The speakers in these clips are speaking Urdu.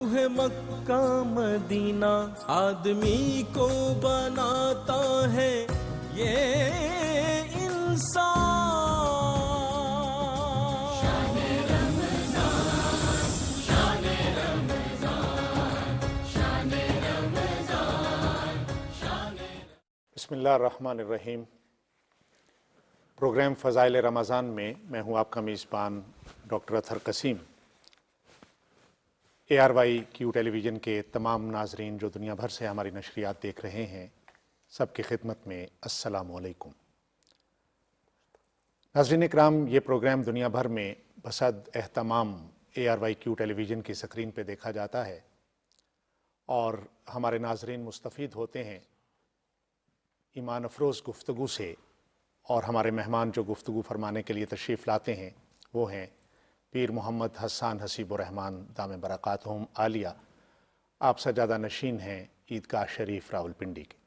ہے مکہ مدینہ آدمی کو بناتا ہے یہ انسان. بسم اللہ الرحمن الرحیم. پروگرام فضائل رمضان میں میں ہوں آپ کا میزبان ڈاکٹر اطہر قسیم. ARYQ ٹیلی ویژن کے تمام ناظرین جو دنیا بھر سے ہماری نشریات دیکھ رہے ہیں، سب کی خدمت میں السلام علیکم. ناظرین اکرام، یہ پروگرام دنیا بھر میں بصد اہتمام ARYQ ٹیلی ویژن کی سکرین پہ دیکھا جاتا ہے اور ہمارے ناظرین مستفید ہوتے ہیں ایمان افروز گفتگو سے. اور ہمارے مہمان جو گفتگو فرمانے کے لیے تشریف لاتے ہیں وہ ہیں پیر محمد حسان حسیب الرحمن دامِ برکاتہم عالیہ. آپ سجادہ نشین ہیں عیدگاہ شریف راولپنڈی کے.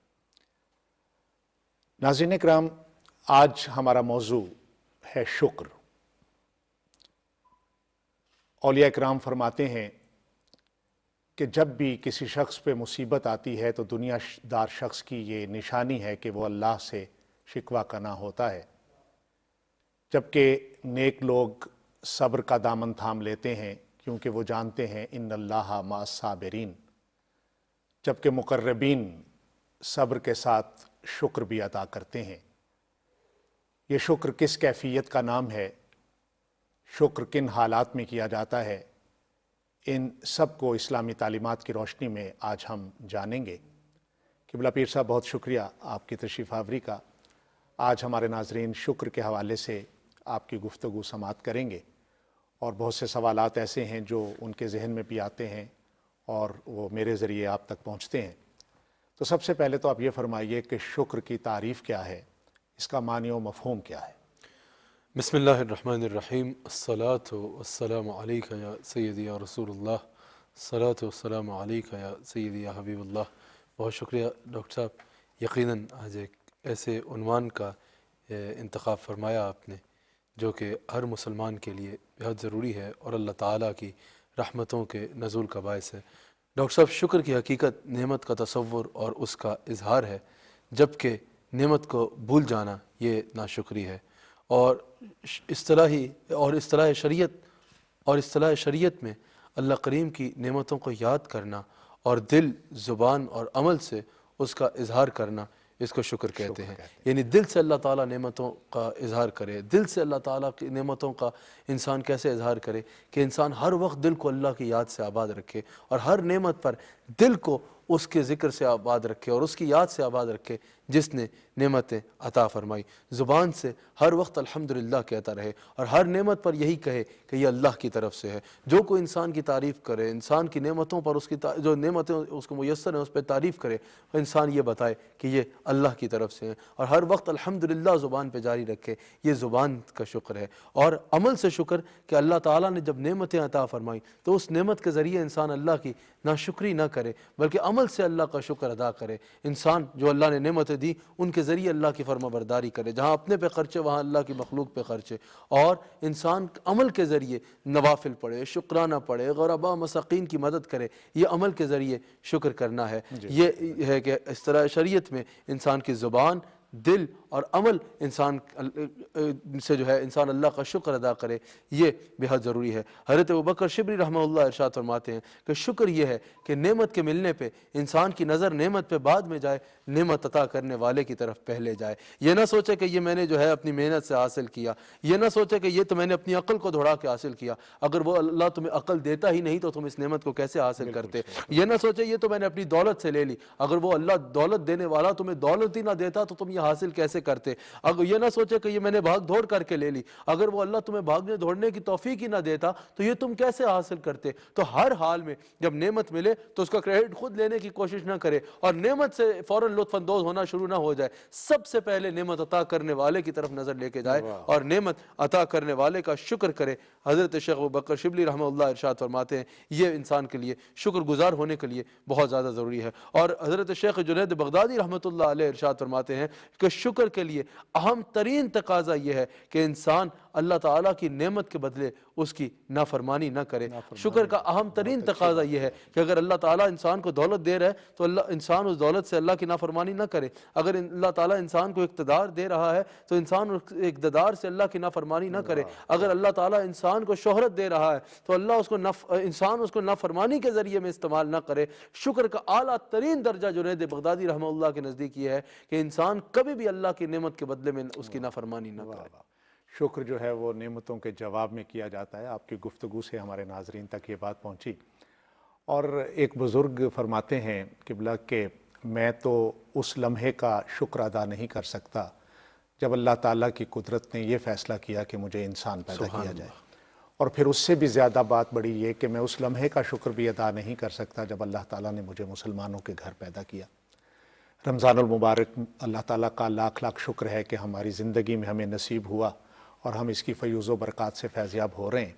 ناظرین اکرام، آج ہمارا موضوع ہے شکر. اولیاء اکرام فرماتے ہیں کہ جب بھی کسی شخص پہ مصیبت آتی ہے تو دنیا دار شخص کی یہ نشانی ہے کہ وہ اللہ سے شکوہ کرنا ہوتا ہے، جبکہ نیک لوگ صبر کا دامن تھام لیتے ہیں کیونکہ وہ جانتے ہیں ان اللہ مع الصابرین. جبکہ مقربین صبر کے ساتھ شکر بھی ادا کرتے ہیں. یہ شکر کس کیفیت کا نام ہے، شکر کن حالات میں کیا جاتا ہے، ان سب کو اسلامی تعلیمات کی روشنی میں آج ہم جانیں گے. قبلہ پیر صاحب، بہت شکریہ آپ کی تشریف آوری کا. آج ہمارے ناظرین شکر کے حوالے سے آپ کی گفتگو سماعت کریں گے اور بہت سے سوالات ایسے ہیں جو ان کے ذہن میں بھی آتے ہیں اور وہ میرے ذریعے آپ تک پہنچتے ہیں. تو سب سے پہلے تو آپ یہ فرمائیے کہ شکر کی تعریف کیا ہے، اس کا معنی و مفہوم کیا ہے؟ بسم اللہ الرحمن الرحیم. الصلاۃ والسلام علیک یا سیدی یا رسول اللہ. الصلاۃ والسلام علیک یا سیدی یا حبیب اللہ. بہت شکریہ ڈاکٹر صاحب. یقیناً آج ایک ایسے عنوان کا انتخاب فرمایا آپ نے جو کہ ہر مسلمان کے لیے بہت ضروری ہے اور اللہ تعالیٰ کی رحمتوں کے نزول کا باعث ہے. ڈاکٹر صاحب، شکر کی حقیقت نعمت کا تصور اور اس کا اظہار ہے، جبکہ نعمت کو بھول جانا یہ ناشکری ہے. اور اصطلاح شریعت میں اللہ کریم کی نعمتوں کو یاد کرنا اور دل، زبان اور عمل سے اس کا اظہار کرنا، اس کو شکر کہتے ہیں. یعنی دل سے اللہ تعالیٰ نعمتوں کا اظہار کرے. دل سے اللہ تعالیٰ کی نعمتوں کا انسان کیسے اظہار کرے کہ انسان ہر وقت دل کو اللہ کی یاد سے آباد رکھے اور ہر نعمت پر دل کو اس کے ذکر سے آباد رکھے اور اس کی یاد سے آباد رکھے جس نے نعمتیں عطا فرمائی. زبان سے ہر وقت الحمدللہ کہتا رہے اور ہر نعمت پر یہی کہے کہ یہ اللہ کی طرف سے ہے. جو کوئی انسان کی تعریف کرے، انسان کی نعمتوں پر جو نعمتیں اس کو میسر ہیں اس پہ تعریف کرے، انسان یہ بتائے کہ یہ اللہ کی طرف سے ہیں اور ہر وقت الحمدللہ زبان پہ جاری رکھے. یہ زبان کا شکر ہے. اور عمل سے شکر کہ اللہ تعالیٰ نے جب نعمتیں عطا فرمائی تو اس نعمت کے ذریعے انسان اللہ کی ناشکری نہ کرے بلکہ عمل سے اللہ کا شکر ادا کرے. انسان جو اللہ نے نعمتیں دی ان کے ذریعے اللہ کی فرما برداری کرے. جہاں اپنے پہ خرچے وہاں اللہ کی مخلوق پہ خرچے. اور انسان عمل کے ذریعے نوافل پڑھے، شکرانہ پڑھے، غرباء مساکین کی مدد کرے. یہ عمل کے ذریعے شکر کرنا ہے. یہ ہے کہ اس طرح شریعت میں انسان کی زبان، دل اور عمل انسان سے جو ہے انسان اللہ کا شکر ادا کرے، یہ بہت ضروری ہے. حضرت ابوبکر شبلی رحمہ اللہ ارشاد فرماتے ہیں کہ شکر یہ ہے کہ نعمت کے ملنے پہ انسان کی نظر نعمت پہ بعد میں جائے، نعمت عطا کرنے والے کی طرف پہلے جائے. یہ نہ سوچے کہ یہ میں نے جو ہے اپنی محنت سے حاصل کیا، یہ نہ سوچے کہ یہ تو میں نے اپنی عقل کو دوڑا کے حاصل کیا. اگر وہ اللہ تمہیں عقل دیتا ہی نہیں تو تم اس نعمت کو کیسے حاصل کرتے؟ یہ نہ سوچے یہ تو میں نے اپنی دولت سے لے لی، اگر وہ اللہ دولت دینے والا تمہیں دولت ہی نہ دیتا تو تم یہ حاصل کیسے کرتے؟ اگر یہ نہ سوچے کہ یہ میں نے بھاگ دوڑ کر کے لے لی، اگر وہ اللہ تمہیں بھاگنے دوڑنے کی توفیق ہی نہ دیتا تو یہ تم کیسے حاصل کرتے؟ تو ہر حال میں جب نعمت ملے تو اس کا کریڈٹ خود لینے کی کوشش نہ کرے اور نعمت سے فوراً لطف اندوز ہونا شروع نہ ہو جائے. سب سے پہلے نعمت عطا کرنے والے کی طرف نظر لے کے جائے اور نعمت عطا کرنے والے کا شکر کرے. حضرت شیخ ابوبکر شبلی رحمہ اللہ ارشاد فرماتے ہیں یہ انسان کے لیے شکر گزار ہونے کے لیے بہت زیادہ ضروری ہے. اور حضرت شیخ جنید بغدادی رحمۃ اللہ علیہ ارشاد فرماتے ہیں کہ شکر کے لیے اہم ترین تقاضا یہ ہے کہ انسان اللہ تعالیٰ کی نعمت کے بدلے اس کی نافرمانی نہ کرے۔ شکر کا اہم ترین تقاضا یہ ہے کہ اگر اللہ تعالیٰ انسان کو دولت دے رہا ہے تو انسان اس دولت سے اللہ کی نافرمانی نہ کرے۔ اگر اللہ تعالیٰ انسان کو اقتدار دے رہا ہے تو انسان اس اقتدار سے اللہ کی نافرمانی نہ کرے۔ اگر اللہ تعالیٰ انسان کو شہرت دے رہا ہے تو انسان اس کو نافرمانی کے ذریعے میں استعمال نہ کرے۔ شکر کا اعلیٰ ترین درجہ جنید بغدادی رحمہ اللہ کے نزدیک یہ ہے کہ انسان کبھی بھی اللہ کی نعمت کے بدلے میں اس کی نافرمانی نہ کرے۔ شکر جو ہے وہ نعمتوں کے جواب میں کیا جاتا ہے۔ آپ کی گفتگو سے ہمارے ناظرین تک یہ بات پہنچی، اور ایک بزرگ فرماتے ہیں قبلہ کہ میں تو اس لمحے کا شکر ادا نہیں کر سکتا جب اللہ تعالیٰ کی قدرت نے یہ فیصلہ کیا کہ مجھے انسان پیدا کیا جائے، اور پھر اس سے بھی زیادہ بات بڑی یہ کہ میں اس لمحے کا شکر بھی ادا نہیں کر سکتا جب اللہ تعالیٰ نے مجھے مسلمانوں کے گھر پیدا کیا۔ رمضان المبارک اللہ تعالیٰ کا لاکھ لاکھ شکر ہے کہ ہماری زندگی میں ہمیں نصیب ہوا اور ہم اس کی فیوز و برکات سے فیضیاب ہو رہے ہیں۔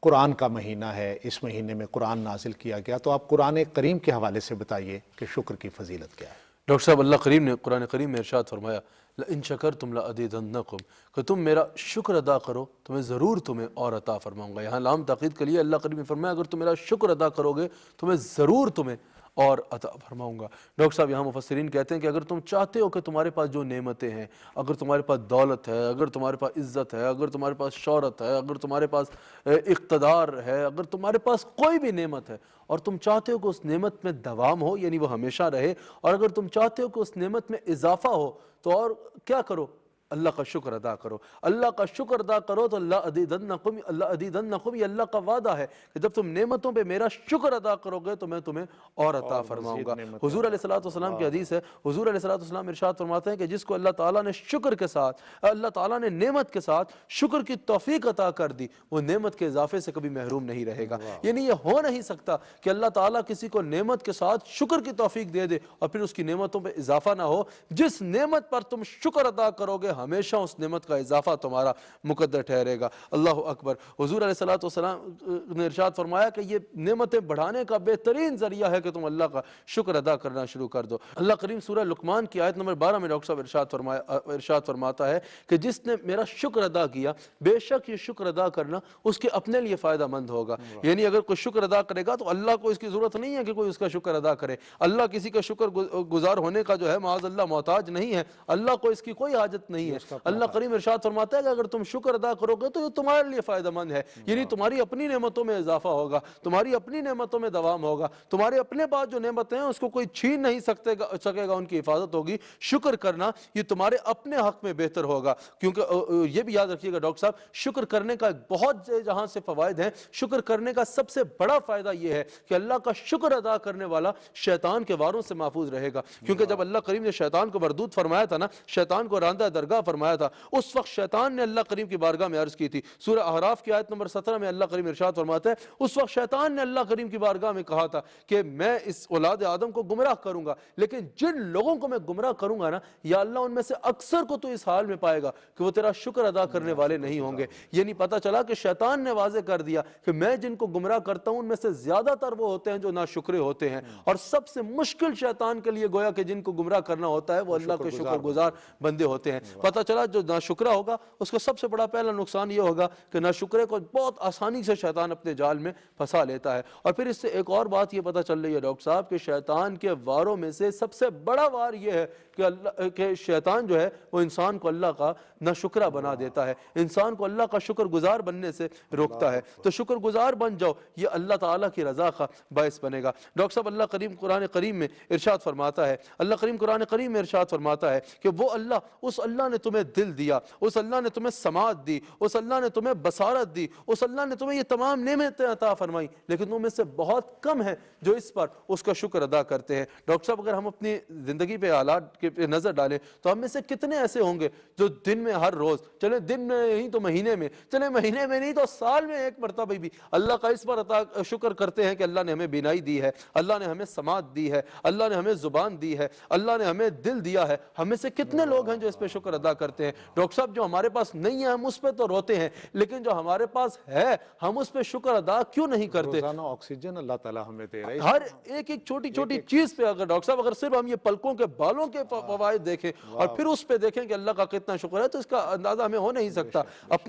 قرآن کا مہینہ ہے، اس مہینے میں قرآن نازل کیا گیا، تو آپ قرآن کریم کے حوالے سے بتائیے کہ شکر کی فضیلت کیا ہے۔ ڈاکٹر صاحب، اللہ کریم نے قرآن کریم میں ارشاد فرمایا لَإِن شَكَرْتُمْ لَأَزِيدَنَّكُمْ کہ تم میرا شکر ادا کرو تو میں ضرور تمہیں اور عطا فرماؤں گا۔ یہاں لام تاکید کے لیے اللہ کریم نے فرمایا اگر تم میرا شکر ادا کرو گے تو میں ضرور تمہیں اور عطا فرماؤں گا۔ ڈاکٹر صاحب، یہاں مفسرین کہتے ہیں کہ اگر تم چاہتے ہو کہ تمہارے پاس جو نعمتیں ہیں، اگر تمہارے پاس دولت ہے، اگر تمہارے پاس عزت ہے، اگر تمہارے پاس شہرت ہے، اگر تمہارے پاس اقتدار ہے، اگر تمہارے پاس کوئی بھی نعمت ہے اور تم چاہتے ہو کہ اس نعمت میں دوام ہو، یعنی وہ ہمیشہ رہے، اور اگر تم چاہتے ہو کہ اس نعمت میں اضافہ ہو تو اور کیا کرو؟ اللہ کا شکر ادا کرو۔ اللہ کا شکر ادا کرو تو اللہ ازیدنکم، یہ اللہ کا وعدہ ہے کہ جب تم نعمتوں پہ میرا شکر ادا کرو گے تو میں تمہیں اور عطا فرماؤں گا۔ حضور علیہ السلام کی حدیث ہے، حضور علیہ السلام ارشاد فرماتے ہیں کہ جس کو اللہ تعالیٰ نے شکر کے ساتھ، اللہ تعالیٰ نے نعمت کے ساتھ شکر کی توفیق عطا کر دی، وہ نعمت کے اضافے سے کبھی محروم نہیں رہے گا۔ یعنی یہ ہو نہیں سکتا کہ اللہ تعالیٰ کسی کو نعمت کے ساتھ شکر کی توفیق دے دے اور پھر اس کی نعمتوں پہ اضافہ نہ ہو۔ جس نعمت پر تم شکر ادا کرو گے ہمیشہ اس نعمت کا اضافہ تمہارا مقدر ٹھہرے گا۔ اللہ اکبر۔ حضور علیہ السلام نے ارشاد فرمایا کہ یہ نعمتیں بڑھانے کا بہترین ذریعہ ہے کہ تم اللہ کا شکر ادا کرنا شروع کر دو۔ اللہ کریم سورہ لقمان کی آیت نمبر 12 میں ڈاکٹر صاحب ارشاد فرماتا ہے کہ جس نے میرا شکر ادا کیا بے شک یہ شکر ادا کرنا اس کے اپنے لیے فائدہ مند ہوگا۔ یعنی اگر کوئی شکر ادا کرے گا تو اللہ کو اس کی ضرورت نہیں ہے کہ کوئی اس کا شکر ادا کرے۔ اللہ کسی کا شکر گزار ہونے کا جو ہے معاذ اللہ محتاج نہیں ہے، اللہ کو اس کی کوئی حاجت نہیں ہے۔ اللہ کریم ارشاد فرماتا ہے کہ اگر تم شکر ادا کرو گے تو یہ تمہارے لیے فائدہ مند ہے، یعنی تمہاری اپنی نعمتوں میں اضافہ ہوگا، تمہاری اپنی نعمتوں میں دوام ہوگا، تمہارے اپنے پاس جو نعمتیں ہیں اس کو کوئی چھین نہیں سکے گا، ان کی حفاظت ہوگی۔ شکر کرنا یہ تمہارے اپنے حق میں بہتر ہوگا، کیونکہ یہ بھی یاد رکھیے گا ڈاکٹر صاحب، شکر کرنے کا بہت جہاں سے فوائد ہیں، شکر کرنے کا سب سے بڑا فائدہ یہ ہے کہ اللہ کا شکر ادا کرنے والا شیطان کے واروں سے محفوظ رہے گا، کیونکہ جب اللہ کریم نے شیطان کو مردود فرمایا تھا نا، شیطان کو راندہ درگاہ فرمایا تھا، اس وقت شیطان نے اللہ کریم کی بارگاہ میں عرض کی تھی۔ سورہ اعراف کی آیت نمبر 17 میں اللہ کریم ارشاد فرماتا ہے اس وقت شیطان نے اللہ کریم کی بارگاہ میں کہا تھا کہ میں اس اولاد آدم کو گمراہ کروں گا، لیکن جن لوگوں کو میں گمراہ کروں گا نا یا اللہ ان میں سے اکثر کو تو اس حال میں پائے گا کہ وہ تیرا شکر ادا کرنے والے نہیں ہوں گے۔ یعنی پتہ چلا کہ شیطان نے واضح کر دیا کہ میں جن کو گمراہ کرتا ہوں ان میں سے زیادہ تر وہ ہوتے ہیں جو ناشکرے ہوتے ہیں، اور سب سے مشکل شیطان کے لیے گویا کہ جن کو گمراہ کرنا ہوتا ہے وہ اللہ کے شکر گزار بندے ہوتے ہیں۔ پتہ چلا جو ناشکرا ہوگا اس کو سب سے بڑا پہلا نقصان یہ ہوگا کہ ناشکرے کو بہت آسانی سے شیطان اپنے جال میں پھنسا لیتا ہے۔ اور پھر اس سے ایک اور بات یہ پتہ چل رہی ہے ڈاکٹر صاحب کہ شیطان کے واروں میں سے سب سے بڑا وار یہ ہے کہ شیطان جو ہے وہ انسان کو اللہ کا ناشکرا بنا دیتا ہے، انسان کو اللہ کا شکر گزار بننے سے روکتا ہے۔ تو شکر گزار بن جاؤ، یہ اللہ تعالیٰ کی رضا کا باعث بنے گا۔ ڈاکٹر صاحب، اللہ کریم قرآن کریم میں ارشاد فرماتا ہے، اللہ کریم قرآن کریم میں ارشاد فرماتا ہے کہ وہ اللہ، اس اللہ نے تمہیں دل دیا، اس اللہ نے تمہیں سماعت دی، اس اللہ نے تمہیں بصارت دی، اس اللہ نے تمہیں یہ تمام نعمتیں عطا فرمائی، لیکن تم میں سے بہت کم ہیں جو اس پر اس کا شکر ادا کرتے ہیں۔ ڈاکٹر صاحب، اگر ہم اپنی زندگی پہ حالات پہ نظر ڈالیں تو ہم میں سے کتنے ایسے ہوں گے جو دن میں ہر روز، چلے دن میں نہیں تو مہینے میں، چلے مہینے میں نہیں تو سال میں ایک مرتبہ بھی اللہ کا اس پر شکر کرتے ہیں کہ اللہ نے ہمیں بینائی دی ہے، اللہ نے ہمیں سماعت دی ہے، اللہ نے ہمیں زبان دی ہے، اللہ نے ہمیں دل دیا ہے۔ ہم میں سے کتنے لوگ ہیں جو اس پہ شکر ادا ادا کرتے ہیں۔ ڈاکٹر صاحب جو ہمارے پاس نہیں ہے ہم اس پہ تو روتے ہیں، لیکن جو ہمارے پاس ہے ہم اس پہ شکر ادا کیوں نہیں کرتے؟ روزانہ آکسیجن اللہ تعالیٰ ہمیں دے رہا ہے، ہر ایک چھوٹی چھوٹی چیز پہ اگر ڈاکٹر صاحب اگر صرف ہم یہ پلکوں کے بالوں کے فوائد دیکھیں اور پھر اس پہ دیکھیں کہ اللہ کا کتنا شکر ہے، تو اس کا اندازہ ہمیں ہو نہیں سکتا۔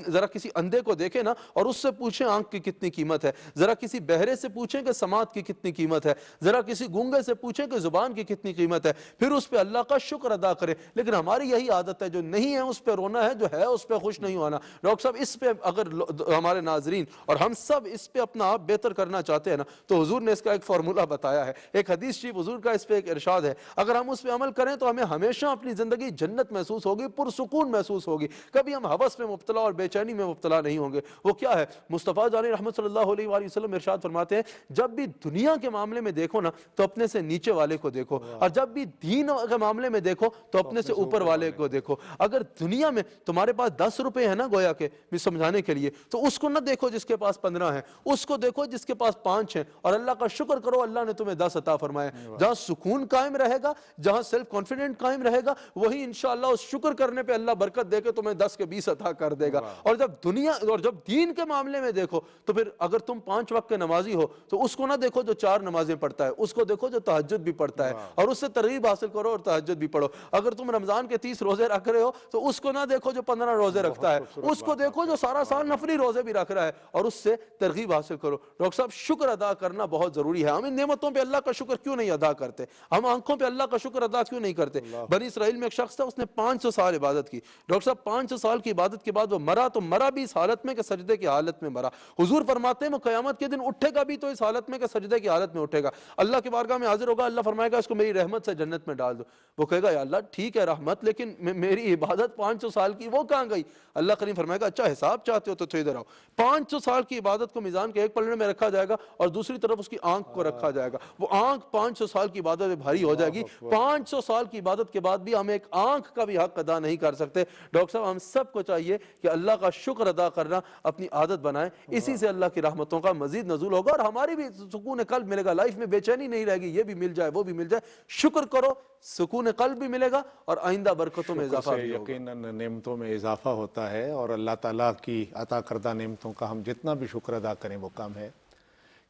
ذرا کسی اندھے کو دیکھیں نا اور اس سے پوچھیں آنکھ کی کتنی قیمت ہے، ذرا کسی بہرے سے پوچھیں کہ سماعت کی کتنی قیمت ہے، ذرا کسی گونگے سے پوچھیں کہ زبان کی کتنی قیمت ہے، پھر اس پہ اللہ کا شکر ادا کریں۔ لیکن ہماری یہی عادت ہے، جو نہیں ہے اس پہ رونا ہے، جو ہے اس پہ خوش نہیں ہونا۔ ڈاکٹر صاحب اس پہ اگر ہمارے ناظرین اور ہم سب اس پہ اپنا آپ بہتر کرنا چاہتے ہیں نا، تو حضور نے اس کا ایک فارمولہ بتایا ہے، ایک حدیث شریف حضور کا اس پہ ایک ارشاد ہے، اگر ہم اس پہ عمل کریں تو ہمیں ہمیشہ اپنی زندگی جنت محسوس ہوگی، پرسکون محسوس ہوگی، کبھی ہم ہوس میں مبتلا اور بے چینی میں مبتلا نہیں ہوں گے۔ وہ کیا ہے؟ مصطفیٰ جان رحمت صلی اللہ علیہ وآلہ وسلم ارشاد فرماتے ہیں، جب بھی دنیا کے معاملے میں دیکھو نا تو اپنے سے نیچے والے کو دیکھو، اور جب بھی دین کے معاملے میں دیکھو تو اپنے سے اوپر والے کو دیکھو۔ اگر دنیا میں تمہارے پاس 10 روپے ہیں نا گویا کہ سمجھانے کے لیے، تو اس کو نہ دیکھو جس کے پاس 15 ہیں، اس کو دیکھو جس کے پاس 5 ہیں، اور اللہ کا شکر کرو اللہ نے تمہیں 10 عطا فرمائے۔ جہاں سکون قائم رہے گا، جہاں سیلف کانفیڈنٹ قائم رہے گا، وہی انشاءاللہ اس شکر کرنے پہ اللہ برکت دے کے تمہیں 10 کے 20 عطا کر دے گا۔ اور جب دین کے معاملے میں دیکھو تو پھر اگر تم 5 وقت کے نمازی ہو تو اس کو نہ دیکھو جو 4 نمازیں پڑھتا ہے، اس کو دیکھو جو تہجد بھی پڑھتا ہے، اور اس سے ترغیب حاصل کرو اور تہجد بھی پڑھو۔ اگر تم رمضان کے 30 روزے رکھ رہے ہو تو اس کو نہ دیکھو جو 15 روزے رکھتا ہے، اس کو دیکھو جو سارا سال نفلی روزے بھی رکھ رہا ہے، اور اس سے ترغیب حاصل کرو۔ ڈاکٹر صاحب شکر ادا کرنا بہت ضروری ہے۔ ہم ان نعمتوں پہ اللہ کا شکر کیوں نہیں ادا کرتے؟ ہم آنکھوں پہ اللہ کا شکر ادا کیوں نہیں کرتے؟ بنی اسرائیل میں ایک شخص تھا، اس نے 500 سال عبادت کی۔ ڈاکٹر صاحب 500 سال کی عبادت کے بعد وہ مرا تو مرا بھی اس حالت میں کہ سجدے کی حالت میں مرا۔ حضور فرماتے ہیں وہ قیامت کے دن اٹھے گا بھی تو اس حالت میں کہ سجدے کی حالت میں اٹھے گا، اللہ کی بارگاہ میں حاضر ہوگا، اللہ فرمائے گا اس کو میری رحمت سے جنت میں ڈال دو۔ وہ کہے گا یا اللہ ٹھیک ہے رحمت، لیکن میری عبادت 500 سال کی وہ کہاں گئی؟ اللہ کریم فرمائے گا اچھا حساب چاہتے ہو تو ادھر آؤ۔ 500 سال کی عبادت کو میزان کے ایک پلڑے میں رکھا جائے گا اور دوسری طرف اس کی آنکھ کو رکھا جائے گا، وہ آنکھ 500 سال کی عبادت میں بھاری ہو جائے گی۔ 500 سال کی عبادت کے بعد بھی ہم ایک آنکھ کا بھی حق ادا نہیں کر سکتے۔ ڈاکٹر صاحب ہم سب کو چاہیے کہ اللہ کا شکر ادا کرنا اپنی عادت بنائیں، اسی سے اللہ کی رحمتوں کا مزید نزول ہوگا اور ہماری بھی سکون قلب ملے گا، لائف میں بے چینی نہیں رہے گی، یہ بھی مل جائے وہ بھی مل جائے۔ شکر کرو، سکون قلب بھی ملے گا اور آئندہ برکتوں میں اضافہ بھی ہوگا۔ یقیناً نعمتوں میں اضافہ ہوتا ہے، اور اللہ تعالیٰ کی عطا کردہ نعمتوں کا ہم جتنا بھی شکر ادا کریں وہ کم ہے۔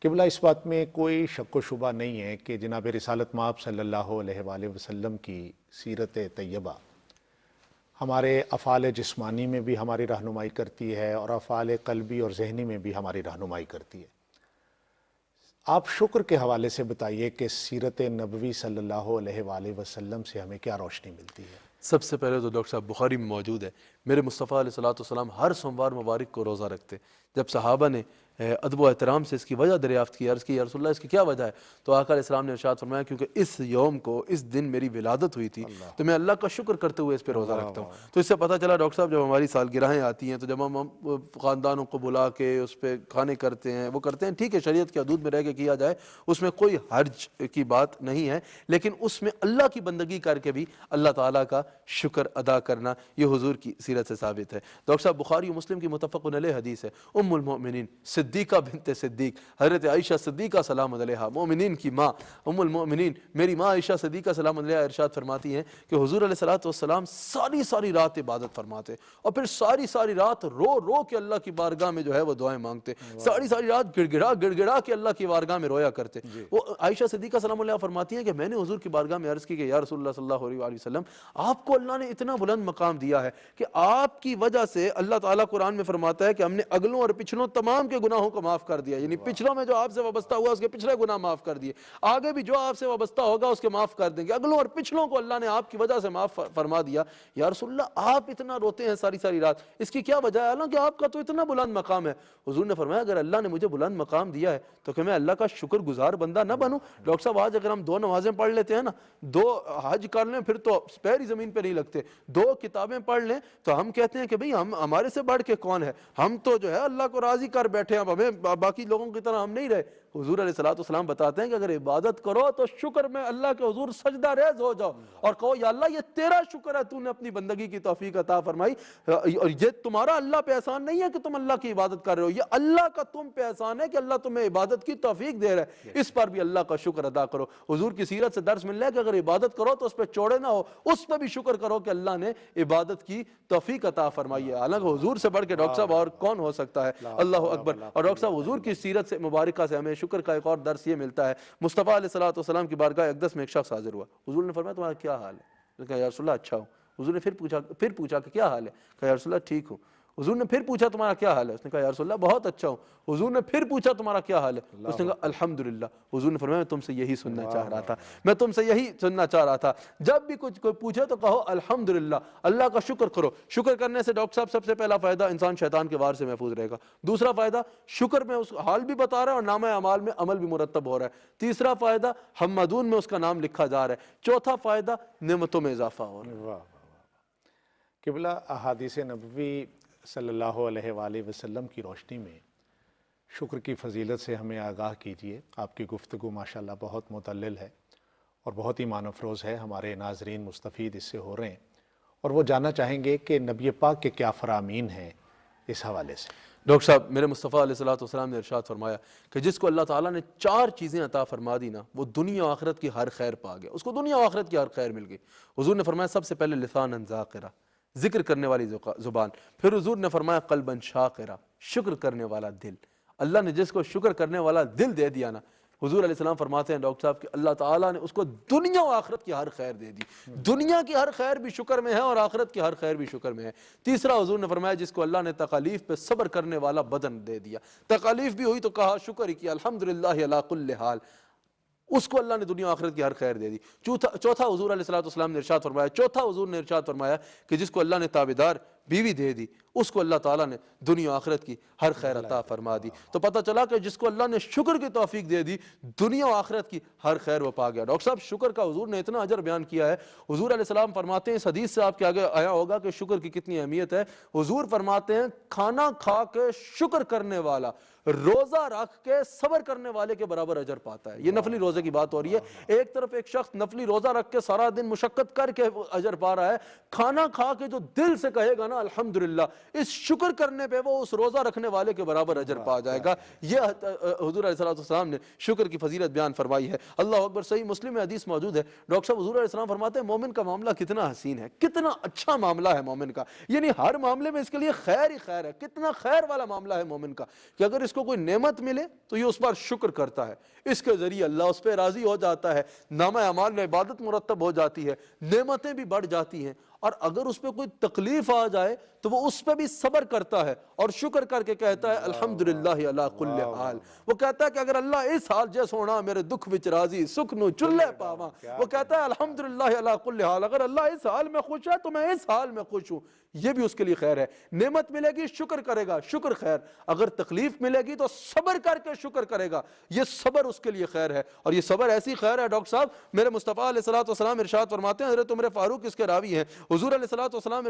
قبلہ اس بات میں کوئی شک و شبہ نہیں ہے کہ جناب رسالت مآب صلی اللہ علیہ وآلہ وسلم کی سیرت طیبہ ہمارے افعال جسمانی میں بھی ہماری رہنمائی کرتی ہے اور افعال قلبی اور ذہنی میں بھی ہماری رہنمائی کرتی ہے۔ آپ شکر کے حوالے سے بتائیے کہ سیرت نبوی صلی اللہ علیہ وآلہ وسلم سے ہمیں کیا روشنی ملتی ہے؟ سب سے پہلے تو ڈاکٹر صاحب بخاری میں موجود ہے، میرے مصطفیٰ علیہ الصلوۃ والسلام ہر سوموار مبارک کو روزہ رکھتے۔ جب صحابہ نے ادب و احترام سے اس کی وجہ دریافت کی، عرض کی یا رسول اللہ اس کی کیا وجہ ہے، تو آقا علیہ السلام نے ارشاد فرمایا کیونکہ اس یوم کو اس دن میری ولادت ہوئی تھی تو میں اللہ کا شکر کرتے ہوئے اس پہ روزہ رکھتا ہوں۔ تو اس سے پتہ چلا ڈاکٹر صاحب جب ہماری سالگرہیں آتی ہیں تو جب ہم خاندانوں کو بلا کے اس پہ کھانے کرتے ہیں، وہ کرتے ہیں، ٹھیک ہے شریعت کے حدود میں رہ کے کیا جائے، اس میں کوئی حرج کی بات نہیں ہے، لیکن اس میں اللہ کی بندگی کر کے بھی اللہ تعالیٰ کا شکر ادا کرنا یہ حضور کی سیرت سے ثابت ہے۔ ڈاکٹر صاحب بخاری و مسلم کی متفق علیہ حدیث ہے، ام المؤمنین صدیقہ بنت صدیق حضرت عائشہ صدیقہ سلام علیہا، مومنین کی ماں ام المؤمنین میری ماں عائشہ صدیقہ سلام علیہا ارشاد فرماتی ہیں کہ حضور علیہ الصلوۃ والسلام ساری رات عبادت فرماتے اور پھر ساری رات رو کے اللہ کی بارگاہ میں جو ہے وہ دعائیں مانگتے، ساری رات گڑ گڑا کے اللہ کی بارگاہ میں رویا کرتے۔ وہ عائشہ صدیقہ سلام علیہا فرماتی ہیں کہ میں نے حضور کی بارگاہ میں عرض کی کہ یا رسول اللہ صلی اللہ علیہ وسلم آپ کو اللہ نے اتنا بلند مقام دیا ہے کہ آپ کی وجہ سے اللہ تعالیٰ قرآن میں فرماتا ہے کہ ہم نے اگلوں اور پچھلوں تمام کے گناہوں کو معاف کر دیا، یعنی پچھلوں میں جو آپ سے وابستہ ہوا اس کے پچھلے گناہ معاف کر دیے، آگے بھی جو آپ سے وابستہ ہوگا اس کے معاف کر دیں گے، اگلوں اور پچھلوں کو اللہ نے آپ کی وجہ سے معاف فرما دیا۔ یا رسول اللہ آپ اتنا روتے ہیں ساری رات، اس کی کیا وجہ ہے حالانکہ آپ کا تو اتنا بلند مقام ہے؟ حضور نے فرمایا اگر اللہ نے مجھے بلند مقام دیا ہے تو کہ میں اللہ کا شکر گزار بندہ نہ بنوں؟ ڈاکٹر صاحب آج اگر ہم 2 نمازیں پڑھ لیتے ہیں نا، 2 حج کر لیں پھر تو پیر ہی زمین پہ نہیں لگتے، 2 کتابیں پڑھ لیں تو ہم کہتے ہیں کہ بھئی ہمارے سے بڑھ کے کون ہے، ہم تو جو ہے اللہ کو راضی کر بیٹھے ہیں، ہمیں باقی لوگوں کی طرح ہم نہیں رہے۔ حضور علیہ الصلوۃ والسلام بتاتے ہیں کہ اگر عبادت کرو تو شکر میں اللہ کے حضور سجدہ ریز ہو جاؤ اور کہو یا اللہ یہ تیرا شکر ہے تو نے اپنی بندگی کی توفیق عطا فرمائی، اور یہ تمہارا اللہ پہ احسان نہیں ہے کہ تم اللہ کی عبادت کر رہے ہو، یہ اللہ کا تم پہ احسان ہے کہ اللہ تمہیں عبادت کی توفیق دے رہا ہے، اس پر بھی اللہ کا شکر ادا کرو۔ حضور کی سیرت سے درس مل رہا ہے کہ اگر عبادت کرو تو اس پہ چوڑے نہ ہو، اس پہ بھی شکر کرو کہ اللہ نے عبادت کی توفیق عطا فرمائی ہے۔ حالانکہ حضور سے بڑھ کے ڈاکٹر صاحب اور کون ہو سکتا ہے؟ اللہ اکبر۔ اور ڈاکٹر صاحب حضور کی سیرت سے مبارکہ سے ہمیں شکر کا ایک اور درس یہ ملتا ہے، مصطفیٰ علیہ الصلوۃ والسلام کی بارگاہ اقدس میں ایک شخص حاضر ہوا، حضور نے فرمایا تمہارا کیا حال ہے؟ اس نے کہا یا رسول اللہ اچھا ہوں۔ حضور نے پھر پوچھا کہ کیا حال ہے؟ کہا یا رسول اللہ ٹھیک ہوں۔ حضور نے پھر پوچھا تمہارا کیا حال ہے؟ اس نے کہا یا رسول اللہ بہت اچھا ہوں۔ حضور نے پھر پوچھا تمہارا کیا حال ہے؟ اس نے کہا الحمدللہ۔ حضور نے فرمایا میں تم سے یہی سننا چاہ رہا تھا، میں تم سے یہی سننا چاہ رہا تھا، جب بھی کچھ کوئی پوچھے تو کہو الحمدللہ، اللہ کا شکر کرو۔ شکر کرنے سے ڈاکٹر صاحب سب سے پہلا فائدہ انسان شیطان کے وار سے محفوظ رہے گا، دوسرا فائدہ شکر میں اس حال بھی بتا رہا ہے اور نامہ اعمال میں عمل بھی مرتب ہو رہا ہے، تیسرا فائدہ حمادون میں اس کا نام لکھا جا رہا ہے، چوتھا فائدہ نعمتوں میں اضافہ ہو رہا ہے۔ واہ واہ واہ۔ قبلہ احادیث نبوی صلی اللہ علیہ وآلہ وسلم کی روشنی میں شکر کی فضیلت سے ہمیں آگاہ کیجیے۔ آپ کی گفتگو ماشاءاللہ بہت مدلل ہے اور بہت ہی معنی افروز ہے، ہمارے ناظرین مستفید اس سے ہو رہے ہیں اور وہ جاننا چاہیں گے کہ نبی پاک کے کیا فرامین ہیں اس حوالے سے۔ ڈاکٹر صاحب میرے مصطفیٰ علیہ الصلوۃ والسلام نے ارشاد فرمایا کہ جس کو اللہ تعالیٰ نے 4 چیزیں عطا فرما دی نا وہ دنیا و آخرت کی ہر خیر پا گیا، اس کو دنیا و آخرت کی ہر خیر مل گئی۔ حضور نے فرمایا سب سے پہلے لسانا ذاکرہ، ذکر کرنے والی زبان، پھر حضور نے فرمایا قلبا شاکرہ، شکر کرنے والا دل۔ اللہ نے جس کو شکر کرنے والا دل دے دیا نا، حضور علیہ السلام فرماتے ہیں ڈاکٹر صاحب کہ اللہ تعالیٰ نے اس کو دنیا و آخرت کی ہر خیر دے دی، دنیا کی ہر خیر بھی شکر میں ہے اور آخرت کی ہر خیر بھی شکر میں ہے۔ تیسرا حضور نے فرمایا جس کو اللہ نے تکالیف پہ صبر کرنے والا بدن دے دیا، تکالیف بھی ہوئی تو کہا شکر ہی کیا الحمدللہ علی کل حال، اس کو اللہ نے دنیا و آخرت کی ہر خیر دے دی۔ چوتھا حضور علیہ الصلوۃ والسلام نے ارشاد فرمایا، چوتھا حضور نے ارشاد فرمایا کہ جس کو اللہ نے تابعدار بیوی دے دی اس کو اللہ تعالیٰ نے دنیا و آخرت کی ہر خیر عطا فرما دی۔ تو پتہ چلا کہ جس کو اللہ نے شکر کی توفیق دے دی دنیا و آخرت کی ہر خیر وہ پا گیا۔ ڈاکٹر صاحب شکر کا حضور نے اتنا اجر بیان کیا ہے، حضور علیہ السلام فرماتے ہیں، اس حدیث سے آپ کے آگے آیا ہوگا کہ شکر کی کتنی اہمیت ہے۔ حضور فرماتے ہیں کھانا کھا کے شکر کرنے والا روزہ رکھ کے صبر کرنے والے کے برابر اجر پاتا ہے۔ یہ نفلی روزے کی بات ہو رہی ہے، ایک طرف ایک شخص نفلی روزہ رکھ کے سارا دن مشقت کر کے اجر پا رہا ہے، کھانا کھا کے جو دل سے کہے گا نا الحمدللہ، اس شکر کرنے پہ وہ اس روزہ رکھنے والے کے برابر اجر پا جائے گا۔ یہ حضور علیہ السلام نے شکر کی فضیلت بیان فرمائی ہے۔ اللہ اکبر۔ صحیح مسلم میں حدیث موجود ہے، ڈاکٹر صاحب حضور علیہ السلام فرماتے ہیں مومن کا معاملہ کتنا حسین ہے، کتنا اچھا معاملہ ہے مومن کا، یعنی ہر معاملے میں اس کے لیے خیر ہی خیر ہے، کتنا خیر والا معاملہ ہے مومن کا کہ اگر اس کو کوئی نعمت ملے تو یہ اس پر شکر کرتا ہے، اس کے ذریعے اللہ اس پہ راضی ہو جاتا ہے، نامہ اعمال میں عبادت مرتب ہو جاتی ہے، نعمتیں بھی بڑھ جاتی ہیں، اور اگر اس پہ کوئی تکلیف آ جائے تو وہ اس پہ بھی صبر کرتا ہے اور شکر کر کے کہتا ہے الحمدللہ علی کل حال۔ وہ کہتا ہے کہ اگر اللہ اس حال جیس ہونا میرے دکھ وچ راضی سکھ نو چلے پاواں، وہ کہتا ہے الحمدللہ علی کل حال، اگر اللہ اس حال میں خوش ہے تو میں اس حال میں خوش ہوں، یہ بھی اس کے لیے خیر ہے۔ نعمت ملے گی شکر کرے گا، شکر خیر، اگر تکلیف ملے گی تو صبر کر کے شکر کرے گا، یہ صبر اس کے لیے خیر ہے، اور یہ صبر ایسی خیر ہے ڈاکٹر صاحب میرے مصطفیٰ علیہ الصلوۃ والسلام ارشاد فرماتے ہیں، حضرت عمر فاروق اس کے راوی ہیں، حضور علیہ الصلوۃ والسلام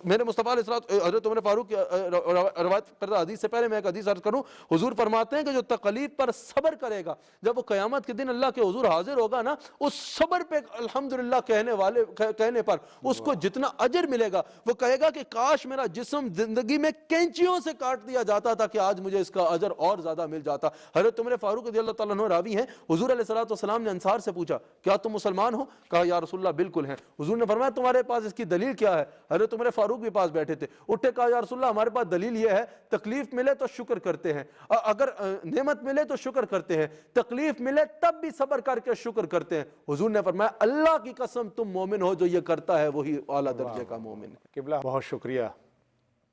میرے مصطفیٰ علیہ الصلوۃ حضرت عمر فاروق روایت کردہ حدیث سے پہلے میں ایک حدیث عرض کروں، حضور فرماتے ہیں کہ جو تکلیف پر صبر کرے گا جب وہ قیامت کے دن اللہ کے حضور حاضر ہوگا نا، اس صبر پہ الحمدللہ کہنے پر اس کو جتنا اجر ملے گا وہ کہے گا کہ کاش میرا جسم زندگی میں کینچیوں سے کاٹ دیا جاتا تھا کہ آج مجھے اس کا اجر اور زیادہ مل جاتا۔ حضرت عمر فاروق رضی اللہ تعالیٰ عنہ راوی ہیں، حضور علیہ الصلوۃ والسلام نے انصار سے پوچھا کیا تم مسلمان ہو؟ کہا یا رسول اللہ بالکل ہیں۔ حضور نے فرمایا تمہارے پاس اس کی دلیل کیا ہے؟ حضرت عمر فاروق بھی پاس بیٹھے تھے، اٹھے کہا یا رسول اللہ ہمارے پاس دلیل یہ ہے تکلیف ملے تو شکر کرتے ہیں، اگر نعمت ملے تو شکر کرتے ہیں، تکلیف ملے تب بھی صبر کر کے شکر کرتے ہیں۔ حضور نے فرمایا اللہ کی قسم تم مومن ہو، جو یہ کرتا ہے وہی اعلیٰ درجے کا مومن ہے۔ قبلہ بہت شکریہ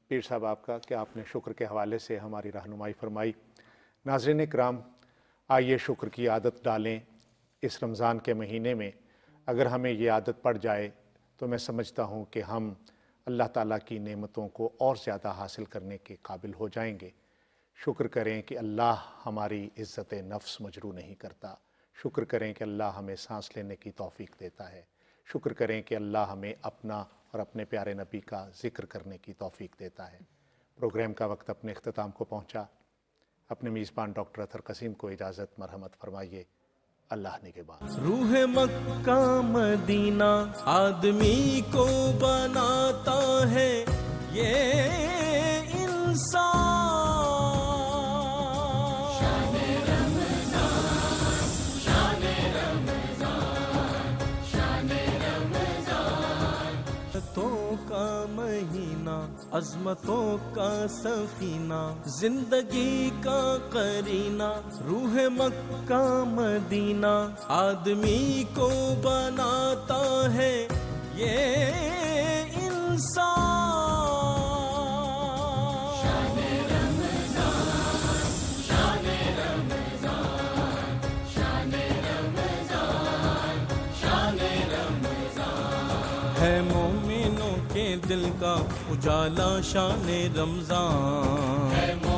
پیر صاحب آپ کا کہ آپ نے شکر کے حوالے سے ہماری رہنمائی فرمائی۔ ناظرین کرام، آئیے شکر کی عادت ڈالیں اس رمضان کے مہینے میں۔ اگر ہمیں یہ عادت پڑ جائے تو میں سمجھتا ہوں کہ ہم اللہ تعالیٰ کی نعمتوں کو اور زیادہ حاصل کرنے کے قابل ہو جائیں گے۔ شکر کریں کہ اللہ ہماری عزت نفس مجروح نہیں کرتا، شکر کریں کہ اللہ ہمیں سانس لینے کی توفیق دیتا ہے، شکر کریں کہ اللہ ہمیں اپنا اور اپنے پیارے نبی کا ذکر کرنے کی توفیق دیتا ہے۔ پروگرام کا وقت اپنے اختتام کو پہنچا، اپنے میزبان ڈاکٹر اطہر قسیم کو اجازت مرحمت فرمائیے. اللہ نگہبان. روح مکہ مدینہ آدمی کو بناتا ہے یہ انسان. عظمتوں کا مہینہ، عظمتوں کا سفینہ، زندگی کا قرینہ، روح مکہ مدینہ آدمی کو بناتا ہے یہ انسان. ہے مومنوں کے دل کا اجالا شان رمضان.